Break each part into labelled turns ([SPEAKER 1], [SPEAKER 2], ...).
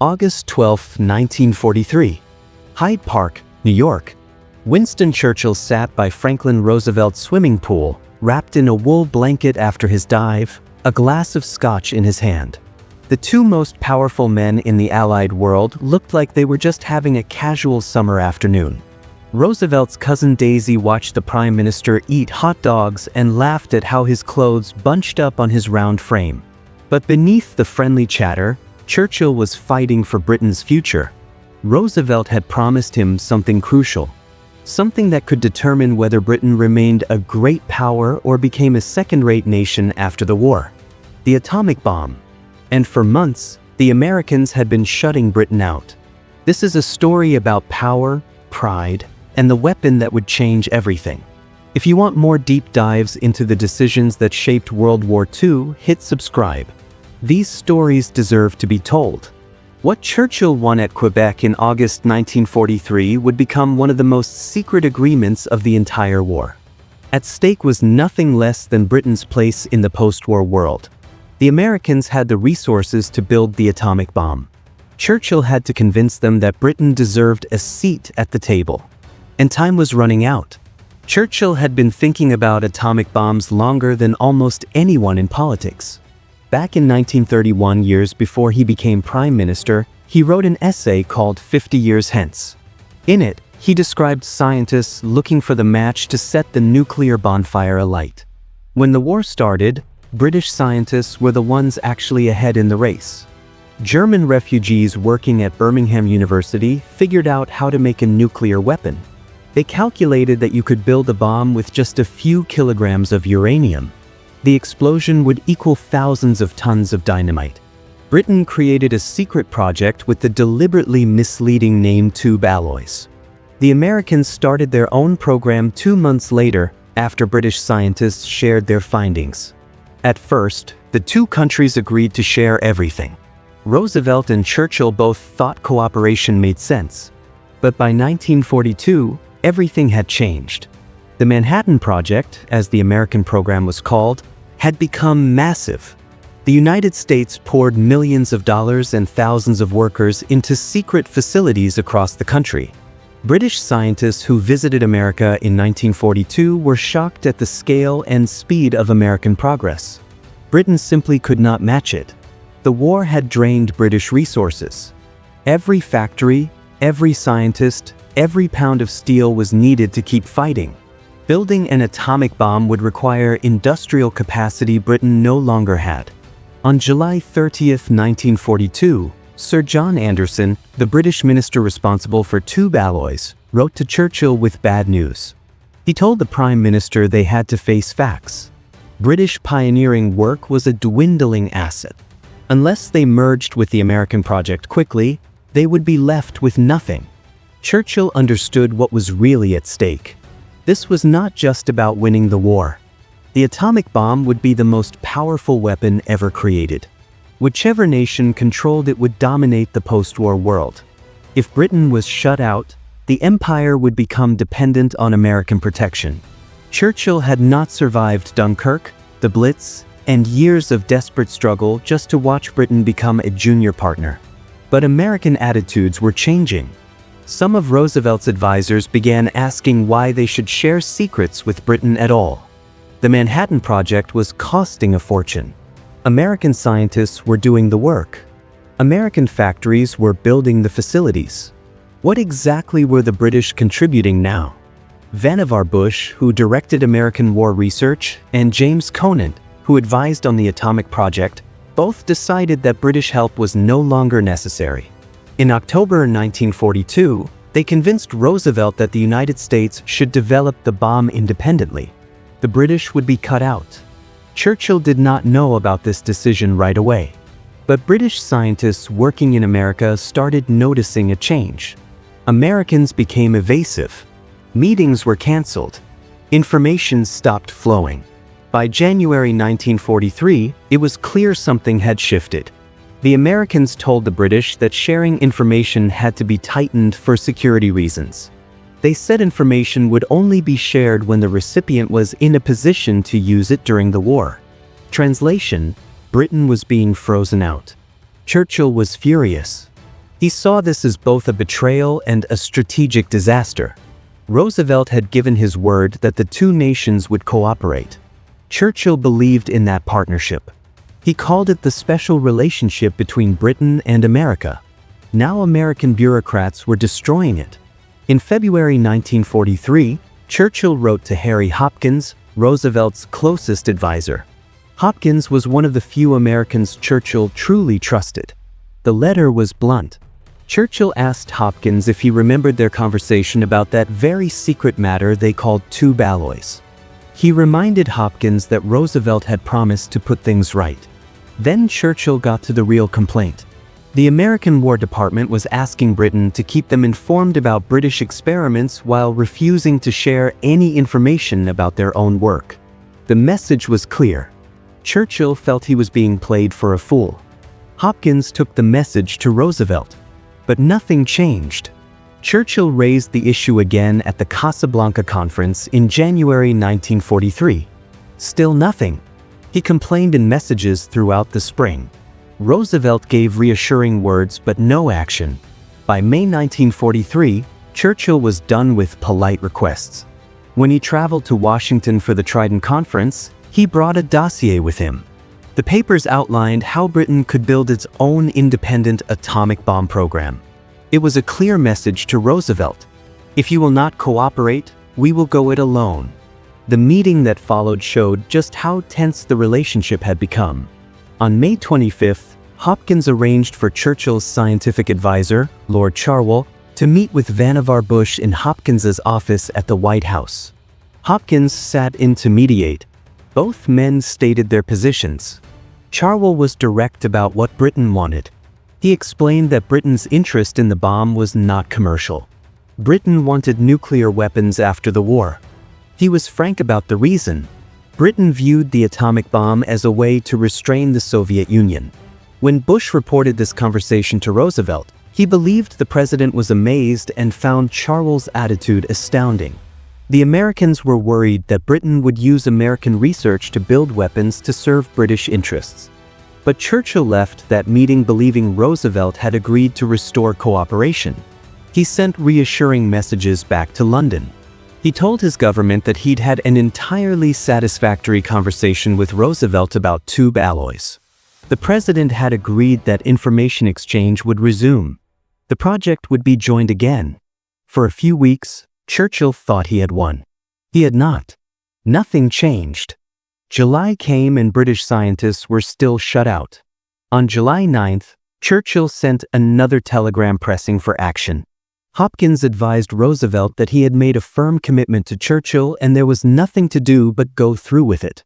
[SPEAKER 1] August 12, 1943. Hyde Park, New York. Winston Churchill sat by Franklin Roosevelt's swimming pool, wrapped in a wool blanket after his dive, a glass of scotch in his hand. The two most powerful men in the Allied world looked like they were just having a casual summer afternoon. Roosevelt's cousin Daisy watched the Prime Minister eat hot dogs and laughed at how his clothes bunched up on his round frame. But beneath the friendly chatter, Churchill was fighting for Britain's future. Roosevelt had promised him something crucial, something that could determine whether Britain remained a great power or became a second-rate nation after the war: the atomic bomb. And for months, the Americans had been shutting Britain out. This is a story about power, pride, and the weapon that would change everything. If you want more deep dives into the decisions that shaped World War II, hit subscribe. These stories deserve to be told. What Churchill won at Quebec in August 1943 would become one of the most secret agreements of the entire war. At stake was nothing less than Britain's place in the post-war world. The Americans had the resources to build the atomic bomb. Churchill had to convince them that Britain deserved a seat at the table. And time was running out. Churchill had been thinking about atomic bombs longer than almost anyone in politics. Back in 1931, years before he became Prime Minister, he wrote an essay called 50 Years Hence. In it, he described scientists looking for the match to set the nuclear bonfire alight. When the war started, British scientists were the ones actually ahead in the race. German refugees working at Birmingham University figured out how to make a nuclear weapon. They calculated that you could build a bomb with just a few kilograms of uranium. The explosion would equal thousands of tons of dynamite. Britain created a secret project with the deliberately misleading name tube alloys. The Americans started their own program 2 months later, after British scientists shared their findings. At first, the two countries agreed to share everything. Roosevelt and Churchill both thought cooperation made sense. But by 1942, everything had changed. The Manhattan Project, as the American program was called, had become massive. The United States poured millions of dollars and thousands of workers into secret facilities across the country. British scientists who visited America in 1942 were shocked at the scale and speed of American progress. Britain simply could not match it. The war had drained British resources. Every factory, every scientist, every pound of steel was needed to keep fighting. Building an atomic bomb would require industrial capacity Britain no longer had. On July 30, 1942, Sir John Anderson, the British minister responsible for tube alloys, wrote to Churchill with bad news. He told the Prime Minister they had to face facts. British pioneering work was a dwindling asset. Unless they merged with the American project quickly, they would be left with nothing. Churchill understood what was really at stake. This was not just about winning the war. The atomic bomb would be the most powerful weapon ever created. Whichever nation controlled it would dominate the post-war world. If Britain was shut out, the empire would become dependent on American protection. Churchill had not survived Dunkirk, the Blitz, and years of desperate struggle just to watch Britain become a junior partner. But American attitudes were changing. Some of Roosevelt's advisors began asking why they should share secrets with Britain at all. The Manhattan Project was costing a fortune. American scientists were doing the work. American factories were building the facilities. What exactly were the British contributing now? Vannevar Bush, who directed American war research, and James Conant, who advised on the atomic project, both decided that British help was no longer necessary. In October 1942, they convinced Roosevelt that the United States should develop the bomb independently. The British would be cut out. Churchill did not know about this decision right away. But British scientists working in America started noticing a change. Americans became evasive. Meetings were canceled. Information stopped flowing. By January 1943, it was clear something had shifted. The Americans told the British that sharing information had to be tightened for security reasons. They said information would only be shared when the recipient was in a position to use it during the war. Translation: Britain was being frozen out. Churchill was furious. He saw this as both a betrayal and a strategic disaster. Roosevelt had given his word that the two nations would cooperate. Churchill believed in that partnership. He called it the special relationship between Britain and America. Now American bureaucrats were destroying it. In February 1943, Churchill wrote to Harry Hopkins, Roosevelt's closest advisor. Hopkins was one of the few Americans Churchill truly trusted. The letter was blunt. Churchill asked Hopkins if he remembered their conversation about that very secret matter they called tube alloys. He reminded Hopkins that Roosevelt had promised to put things right. Then Churchill got to the real complaint. The American War Department was asking Britain to keep them informed about British experiments while refusing to share any information about their own work. The message was clear. Churchill felt he was being played for a fool. Hopkins took the message to Roosevelt. But nothing changed. Churchill raised the issue again at the Casablanca Conference in January 1943. Still nothing. He complained in messages throughout the spring. Roosevelt gave reassuring words but no action. By May 1943, Churchill was done with polite requests. When he traveled to Washington for the Trident Conference, he brought a dossier with him. The papers outlined how Britain could build its own independent atomic bomb program. It was a clear message to Roosevelt. If you will not cooperate, we will go it alone. The meeting that followed showed just how tense the relationship had become. On May 25th, Hopkins arranged for Churchill's scientific advisor, Lord Cherwell, to meet with Vannevar Bush in Hopkins's office at the White House. Hopkins sat in to mediate. Both men stated their positions. Cherwell was direct about what Britain wanted. He explained that Britain's interest in the bomb was not commercial. Britain wanted nuclear weapons after the war. He was frank about the reason. Britain viewed the atomic bomb as a way to restrain the Soviet Union. When Bush reported this conversation to Roosevelt, he believed the president was amazed and found Cherwell's attitude astounding. The Americans were worried that Britain would use American research to build weapons to serve British interests. But Churchill left that meeting believing Roosevelt had agreed to restore cooperation. He sent reassuring messages back to London. He told his government that he'd had an entirely satisfactory conversation with Roosevelt about tube alloys. The president had agreed that information exchange would resume. The project would be joined again. For a few weeks, Churchill thought he had won. He had not. Nothing changed. July came and British scientists were still shut out. On July 9th, Churchill sent another telegram pressing for action. Hopkins advised Roosevelt that he had made a firm commitment to Churchill and there was nothing to do but go through with it.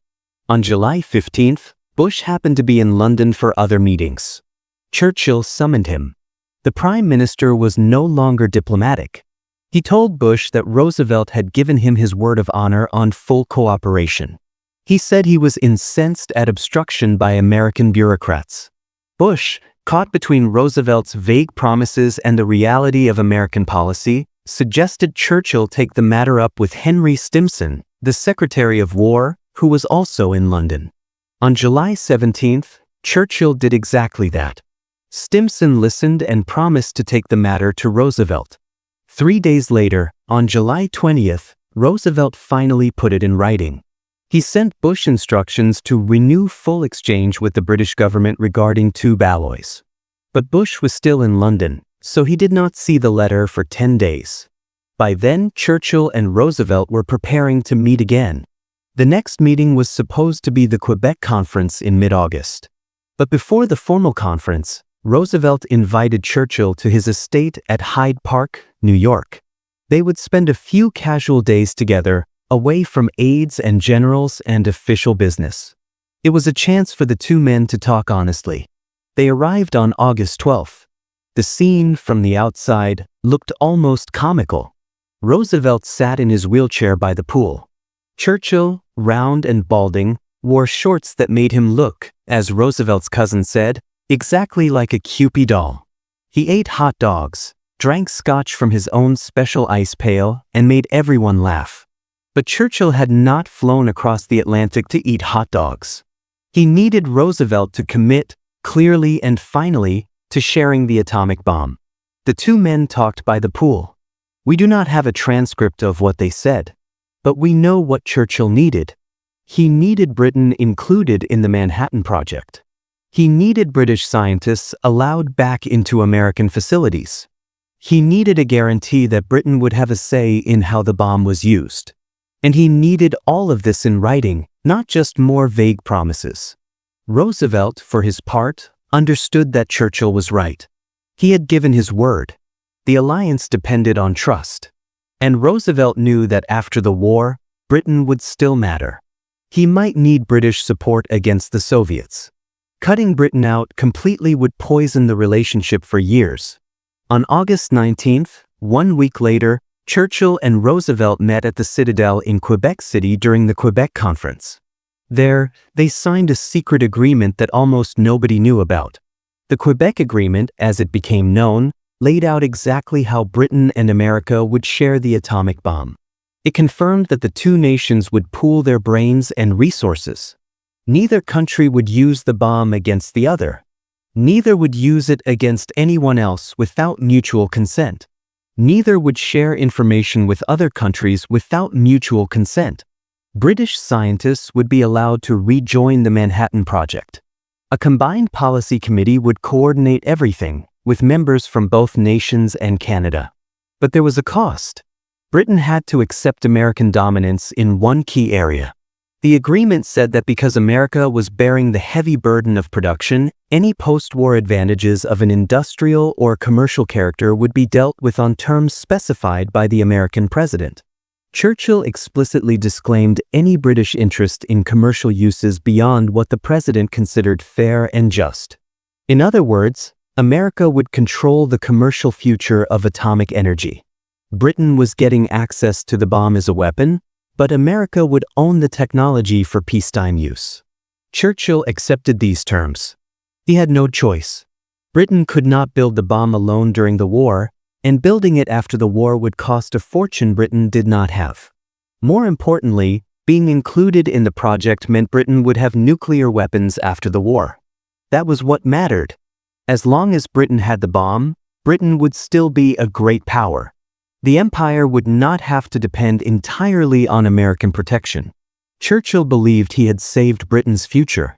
[SPEAKER 1] On July 15th, Bush happened to be in London for other meetings. Churchill summoned him. The Prime Minister was no longer diplomatic. He told Bush that Roosevelt had given him his word of honor on full cooperation. He said he was incensed at obstruction by American bureaucrats. Bush, caught between Roosevelt's vague promises and the reality of American policy, suggested Churchill take the matter up with Henry Stimson, the Secretary of War, who was also in London. On July 17th, Churchill did exactly that. Stimson listened and promised to take the matter to Roosevelt. 3 days later, on July 20th, Roosevelt finally put it in writing. He sent Bush instructions to renew full exchange with the British government regarding tube alloys. But Bush was still in London, so he did not see the letter for 10 days. By then, Churchill and Roosevelt were preparing to meet again. The next meeting was supposed to be the Quebec Conference in mid-August. But before the formal conference, Roosevelt invited Churchill to his estate at Hyde Park, New York. They would spend a few casual days together, away from aides and generals and official business. It was a chance for the two men to talk honestly. They arrived on August 12th. The scene, from the outside, looked almost comical. Roosevelt sat in his wheelchair by the pool. Churchill, round and balding, wore shorts that made him look, as Roosevelt's cousin said, exactly like a Kewpie doll. He ate hot dogs, drank scotch from his own special ice pail, and made everyone laugh. But Churchill had not flown across the Atlantic to eat hot dogs. He needed Roosevelt to commit, clearly and finally, to sharing the atomic bomb. The two men talked by the pool. We do not have a transcript of what they said, but we know what Churchill needed. He needed Britain included in the Manhattan Project. He needed British scientists allowed back into American facilities. He needed a guarantee that Britain would have a say in how the bomb was used. And he needed all of this in writing, not just more vague promises. Roosevelt, for his part, understood that Churchill was right. He had given his word. The alliance depended on trust. And Roosevelt knew that after the war, Britain would still matter. He might need British support against the Soviets. Cutting Britain out completely would poison the relationship for years. On August 19th, 1 week later, Churchill and Roosevelt met at the Citadel in Quebec City during the Quebec Conference. There, they signed a secret agreement that almost nobody knew about. The Quebec Agreement, as it became known, laid out exactly how Britain and America would share the atomic bomb. It confirmed that the two nations would pool their brains and resources. Neither country would use the bomb against the other. Neither would use it against anyone else without mutual consent. Neither would share information with other countries without mutual consent. British scientists would be allowed to rejoin the Manhattan Project. A combined policy committee would coordinate everything, with members from both nations and Canada. But there was a cost. Britain had to accept American dominance in one key area. The agreement said that because America was bearing the heavy burden of production, any post-war advantages of an industrial or commercial character would be dealt with on terms specified by the American president. Churchill explicitly disclaimed any British interest in commercial uses beyond what the president considered fair and just. In other words, America would control the commercial future of atomic energy. Britain was getting access to the bomb as a weapon, but America would own the technology for peacetime use. Churchill accepted these terms. He had no choice. Britain could not build the bomb alone during the war, and building it after the war would cost a fortune Britain did not have. More importantly, being included in the project meant Britain would have nuclear weapons after the war. That was what mattered. As long as Britain had the bomb, Britain would still be a great power. The empire would not have to depend entirely on American protection. Churchill believed he had saved Britain's future.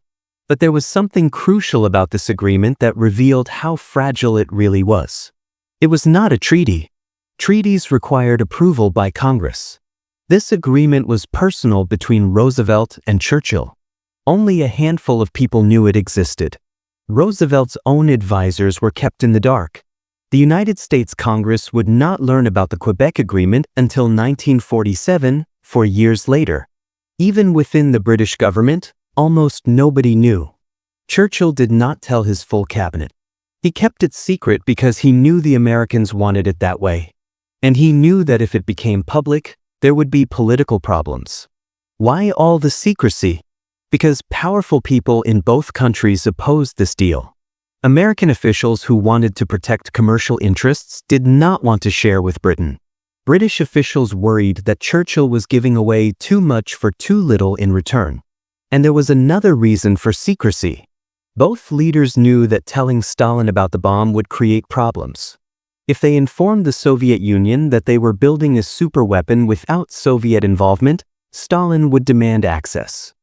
[SPEAKER 1] But there was something crucial about this agreement that revealed how fragile it really was. It was not a treaty. Treaties required approval by Congress. This agreement was personal between Roosevelt and Churchill. Only a handful of people knew it existed. Roosevelt's own advisors were kept in the dark. The United States Congress would not learn about the Quebec Agreement until 1947, 4 years later. Even within the British government, almost nobody knew. Churchill did not tell his full cabinet. He kept it secret because he knew the Americans wanted it that way. And he knew that if it became public, there would be political problems. Why all the secrecy? Because powerful people in both countries opposed this deal. American officials who wanted to protect commercial interests did not want to share with Britain. British officials worried that Churchill was giving away too much for too little in return. And there was another reason for secrecy. Both leaders knew that telling Stalin about the bomb would create problems. If they informed the Soviet Union that they were building a superweapon without Soviet involvement, Stalin would demand access.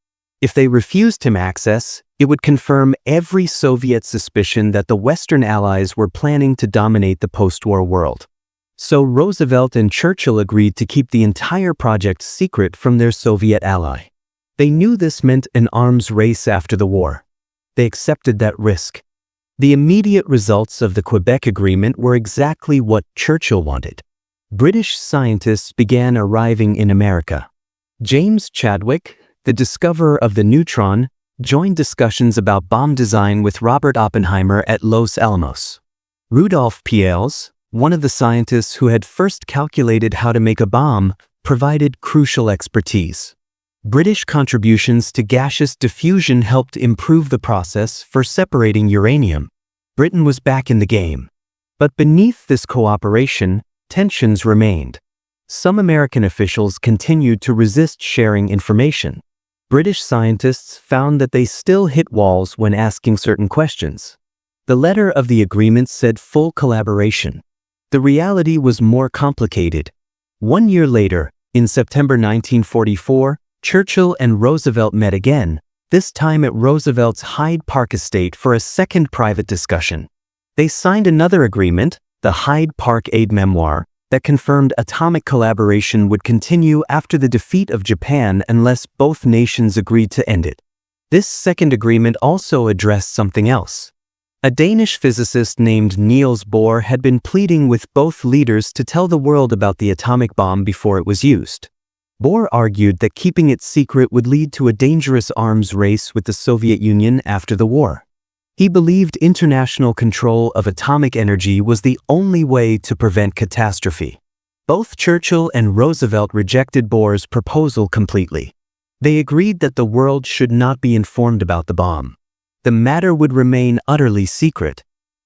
[SPEAKER 1] If they refused him access, it would confirm every Soviet suspicion that the Western Allies were planning to dominate the post-war world. So Roosevelt and Churchill agreed to keep the entire project secret from their Soviet ally. They knew this meant an arms race after the war. They accepted that risk. The immediate results of the Quebec Agreement were exactly what Churchill wanted. British scientists began arriving in America. James Chadwick, the discoverer of the neutron, joined discussions about bomb design with Robert Oppenheimer at Los Alamos. Rudolf Peales, one of the scientists who had first calculated how to make a bomb, provided crucial expertise. British contributions to gaseous diffusion helped improve the process for separating uranium. Britain was back in the game. But beneath this cooperation, tensions remained. Some American officials continued to resist sharing information. British scientists found that they still hit walls when asking certain questions. The letter of the agreement said full collaboration, The reality was more complicated. 1 year later, in September 1944, Churchill and Roosevelt met again, this time at Roosevelt's Hyde Park estate for a second private discussion. They signed another agreement, the Hyde Park Aid Memoir, that confirmed atomic collaboration would continue after the defeat of Japan unless both nations agreed to end it. This second agreement also addressed something else. A Danish physicist named Niels Bohr had been pleading with both leaders to tell the world about the atomic bomb before it was used. Bohr argued that keeping it secret would lead to a dangerous arms race with the Soviet Union after the war. He believed international control of atomic energy was the only way to prevent catastrophe. Both Churchill and Roosevelt rejected Bohr's proposal completely. They agreed that the world should not be informed about the bomb. The matter would remain utterly secret.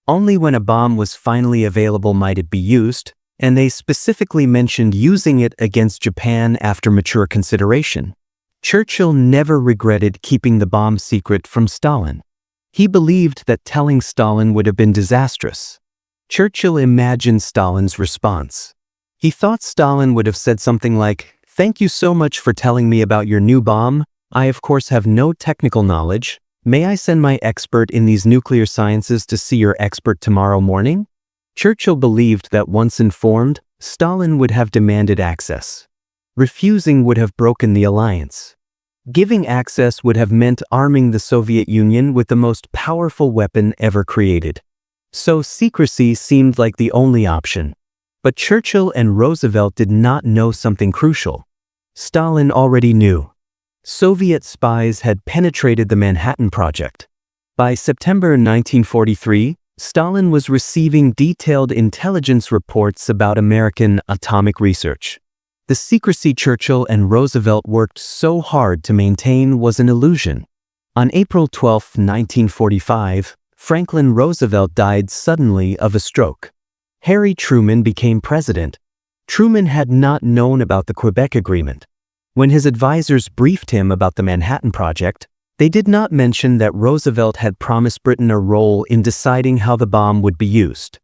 [SPEAKER 1] Only when a bomb was finally available might it be used, and they specifically mentioned using it against Japan after mature consideration. Churchill never regretted keeping the bomb secret from Stalin. He believed that telling Stalin would have been disastrous. Churchill imagined Stalin's response. He thought Stalin would have said something like, "Thank you so much for telling me about your new bomb. I of course have no technical knowledge. May I send my expert in these nuclear sciences to see your expert tomorrow morning?" Churchill believed that once informed, Stalin would have demanded access. Refusing would have broken the alliance. Giving access would have meant arming the Soviet Union with the most powerful weapon ever created. So secrecy seemed like the only option. But Churchill and Roosevelt did not know something crucial. Stalin already knew. Soviet spies had penetrated the Manhattan Project. By September 1943, Stalin was receiving detailed intelligence reports about American atomic research. The secrecy Churchill and Roosevelt worked so hard to maintain was an illusion. On April 12, 1945, Franklin Roosevelt died suddenly of a stroke. Harry Truman became president. Truman had not known about the Quebec Agreement. When his advisors briefed him about the Manhattan Project, they did not mention that Roosevelt had promised Britain a role in deciding how the bomb would be used.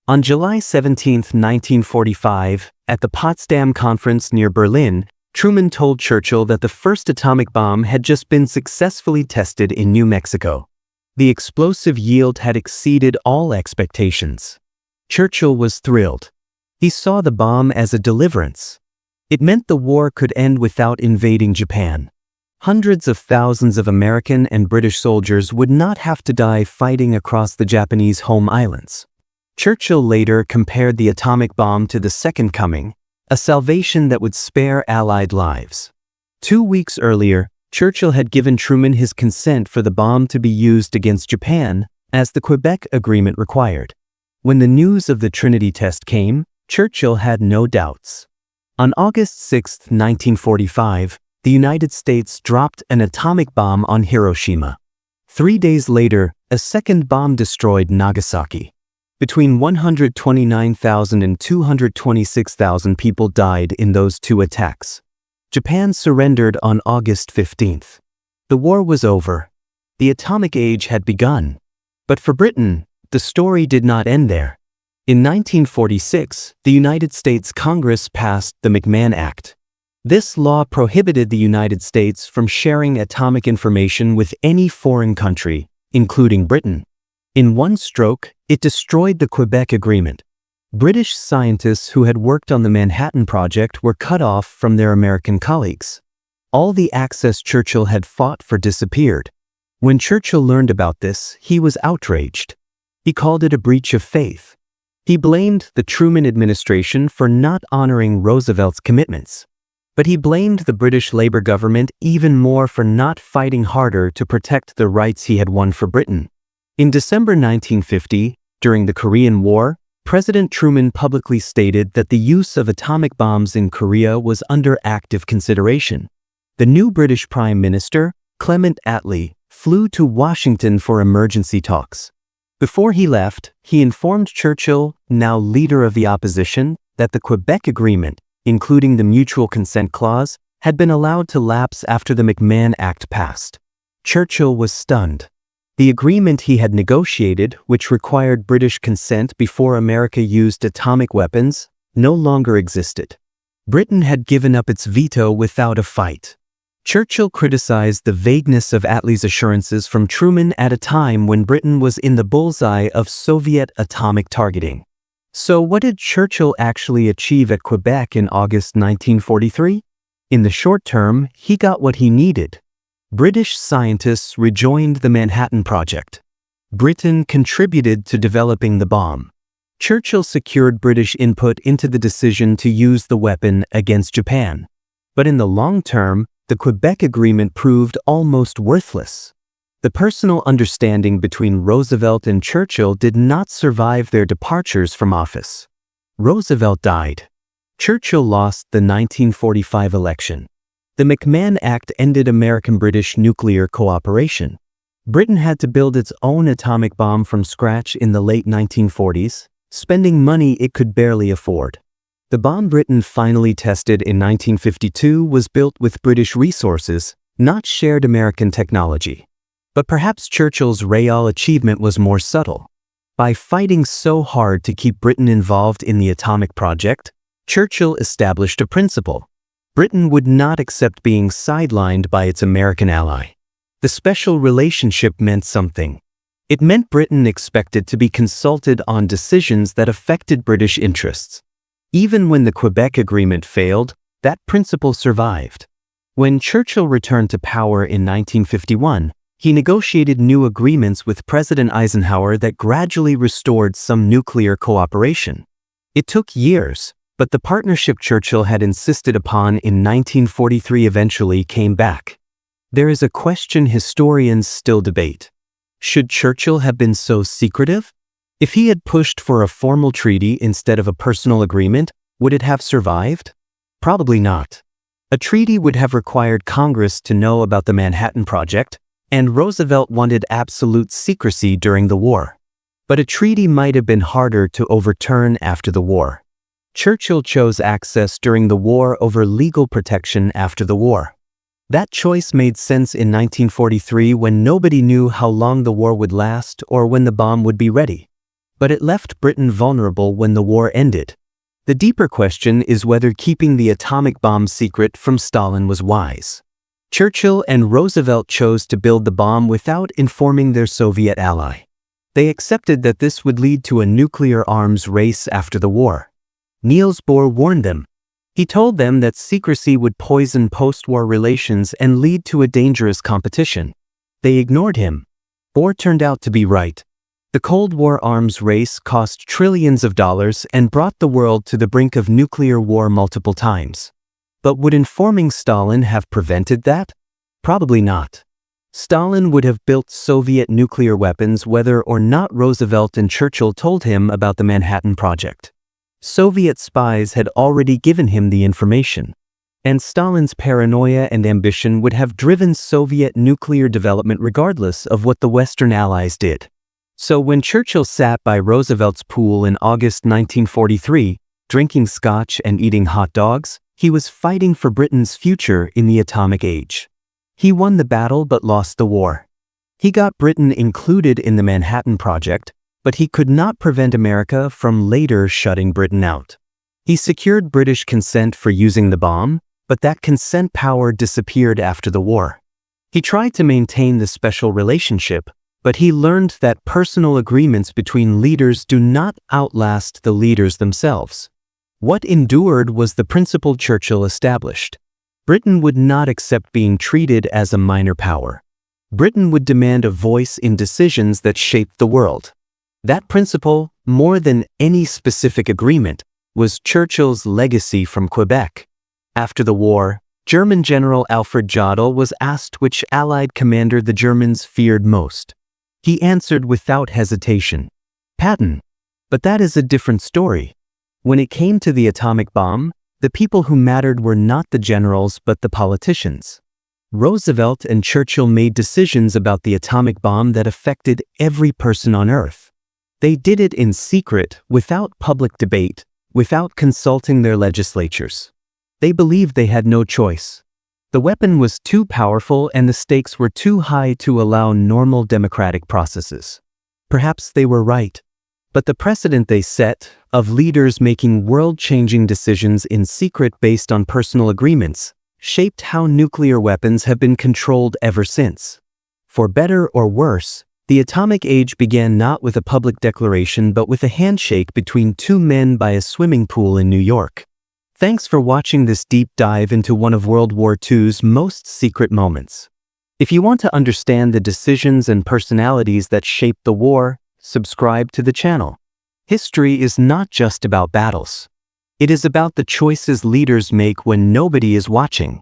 [SPEAKER 1] On July 17, 1945, at the Potsdam Conference near Berlin, Truman told Churchill that the first atomic bomb had just been successfully tested in New Mexico. The explosive yield had exceeded all expectations. Churchill was thrilled. He saw the bomb as a deliverance. It meant the war could end without invading Japan. Hundreds of thousands of American and British soldiers would not have to die fighting across the Japanese home islands. Churchill later compared the atomic bomb to the Second Coming, a salvation that would spare Allied lives. 2 weeks earlier, Churchill had given Truman his consent for the bomb to be used against Japan, as the Quebec Agreement required. When the news of the Trinity test came, Churchill had no doubts. On August 6, 1945, the United States dropped an atomic bomb on Hiroshima. 3 days later, a second bomb destroyed Nagasaki. Between 129,000 and 226,000 people died in those two attacks. Japan surrendered on August 15th. The war was over. The atomic age had begun. But for Britain, the story did not end there. In 1946, the United States Congress passed the McMahon Act. This law prohibited the United States from sharing atomic information with any foreign country, including Britain. In one stroke, it destroyed the Quebec Agreement. British scientists who had worked on the Manhattan Project were cut off from their American colleagues. All the access Churchill had fought for disappeared. When Churchill learned about this, he was outraged. He called it a breach of faith. He blamed the Truman administration for not honoring Roosevelt's commitments. But he blamed the British Labour government even more for not fighting harder to protect the rights he had won for Britain. In December 1950, during the Korean War, President Truman publicly stated that the use of atomic bombs in Korea was under active consideration. The new British Prime Minister, Clement Attlee, flew to Washington for emergency talks. Before he left, he informed Churchill, now leader of the opposition, that the Quebec Agreement, including the Mutual Consent Clause, had been allowed to lapse after the McMahon Act passed. Churchill was stunned. The agreement he had negotiated, which required British consent before America used atomic weapons, no longer existed. Britain had given up its veto without a fight. Churchill criticized the vagueness of Attlee's assurances from Truman at a time when Britain was in the bullseye of Soviet atomic targeting. So what did Churchill actually achieve at Quebec in August 1943? In the short term, he got what he needed. British scientists rejoined the Manhattan Project. Britain contributed to developing the bomb. Churchill secured British input into the decision to use the weapon against Japan. But in the long term, the Quebec Agreement proved almost worthless. The personal understanding between Roosevelt and Churchill did not survive their departures from office. Roosevelt died. Churchill lost the 1945 election. The McMahon Act ended American-British nuclear cooperation. Britain had to build its own atomic bomb from scratch in the late 1940s, spending money it could barely afford. The bomb Britain finally tested in 1952 was built with British resources, not shared American technology. But perhaps Churchill's real achievement was more subtle. By fighting so hard to keep Britain involved in the atomic project, Churchill established a principle. Britain would not accept being sidelined by its American ally. The special relationship meant something. It meant Britain expected to be consulted on decisions that affected British interests. Even when the Quebec Agreement failed, that principle survived. When Churchill returned to power in 1951, he negotiated new agreements with President Eisenhower that gradually restored some nuclear cooperation. It took years, but the partnership Churchill had insisted upon in 1943 eventually came back. There is a question historians still debate. Should Churchill have been so secretive? If he had pushed for a formal treaty instead of a personal agreement, would it have survived? Probably not. A treaty would have required Congress to know about the Manhattan Project, and Roosevelt wanted absolute secrecy during the war. But a treaty might have been harder to overturn after the war. Churchill chose access during the war over legal protection after the war. That choice made sense in 1943 when nobody knew how long the war would last or when the bomb would be ready. But it left Britain vulnerable when the war ended. The deeper question is whether keeping the atomic bomb secret from Stalin was wise. Churchill and Roosevelt chose to build the bomb without informing their Soviet ally. They accepted that this would lead to a nuclear arms race after the war. Niels Bohr warned them. He told them that secrecy would poison post-war relations and lead to a dangerous competition. They ignored him. Bohr turned out to be right. The Cold War arms race cost trillions of dollars and brought the world to the brink of nuclear war multiple times. But would informing Stalin have prevented that? Probably not. Stalin would have built Soviet nuclear weapons whether or not Roosevelt and Churchill told him about the Manhattan Project. Soviet spies had already given him the information. And Stalin's paranoia and ambition would have driven Soviet nuclear development regardless of what the Western Allies did. So when Churchill sat by Roosevelt's pool in August 1943, drinking scotch and eating hot dogs, he was fighting for Britain's future in the atomic age. He won the battle but lost the war. He got Britain included in the Manhattan Project, but he could not prevent America from later shutting Britain out. He secured British consent for using the bomb, but that consent power disappeared after the war. He tried to maintain the special relationship, but he learned that personal agreements between leaders do not outlast the leaders themselves. What endured was the principle Churchill established. Britain would not accept being treated as a minor power. Britain would demand a voice in decisions that shaped the world. That principle, more than any specific agreement, was Churchill's legacy from Quebec. After the war, German General Alfred Jodl was asked which Allied commander the Germans feared most. He answered without hesitation, Patton. But that is a different story. When it came to the atomic bomb, the people who mattered were not the generals but the politicians. Roosevelt and Churchill made decisions about the atomic bomb that affected every person on Earth. They did it in secret, without public debate, without consulting their legislatures. They believed they had no choice. The weapon was too powerful and the stakes were too high to allow normal democratic processes. Perhaps they were right. But the precedent they set, of leaders making world-changing decisions in secret based on personal agreements, shaped how nuclear weapons have been controlled ever since. For better or worse, the atomic age began not with a public declaration but with a handshake between two men by a swimming pool in New York. Thanks for watching this deep dive into one of World War II's most secret moments. If you want to understand the decisions and personalities that shaped the war, subscribe to the channel. History is not just about battles. It is about the choices leaders make when nobody is watching.